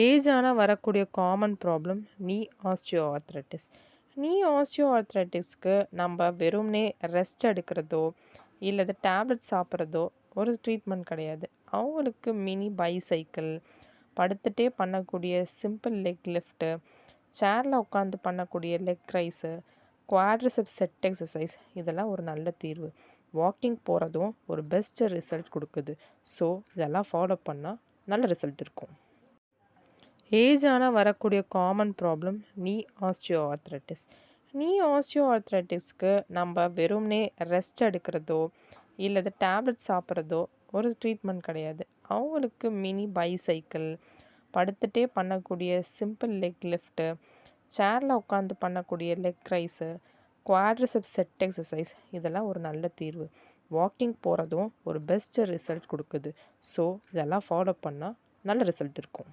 Age ஆனால் வரக்கூடிய common problem நீ ஆஸ்டியோஆர்த்ரைட்டிஸ். நீ ஆஸ்டியோஆர்த்ரைட்டிஸ்க்கு நம்ம வெறும்னே ரெஸ்ட் எடுக்கிறதோ இல்லது டேப்லெட் சாப்பிட்றதோ ஒரு ட்ரீட்மெண்ட் கிடையாது. அவங்களுக்கு மினி பைசைக்கிள், படுத்துகிட்டே பண்ணக்கூடிய சிம்பிள் லெக் லிஃப்ட்டு, சேரில் உட்காந்து பண்ணக்கூடிய leg rice, quadriceps set exercise இதெல்லாம் ஒரு நல்ல தீர்வு. வாக்கிங் போகிறதும் ஒரு பெஸ்ட் ரிசல்ட் கொடுக்குது. ஸோ இதெல்லாம் ஃபாலோ பண்ணால் நல்ல ரிசல்ட் இருக்கும். ஏஜ் ஆனால் வரக்கூடிய காமன் ப்ராப்ளம் நீ ஆஸ்டியோஆர்த்ரைட்டிஸ். நீ ஆஸ்டியோஆர்த்ரைட்டிஸ்க்கு நம்ம வெறும்னே ரெஸ்ட் எடுக்கிறதோ இல்லது டேப்லெட் சாப்பிட்றதோ ஒரு ட்ரீட்மெண்ட் கிடையாது. அவங்களுக்கு மினி பைசைக்கிள், படுத்துகிட்டே பண்ணக்கூடிய சிம்பிள் லெக் லிஃப்ட்டு, சேரில் உட்காந்து பண்ணக்கூடிய leg rice, quadriceps set exercise இதெல்லாம் ஒரு நல்ல தீர்வு. வாக்கிங் போகிறதும் ஒரு பெஸ்ட் ரிசல்ட் கொடுக்குது. ஸோ இதெல்லாம் ஃபாலோ பண்ணால் நல்ல ரிசல்ட் இருக்கும்.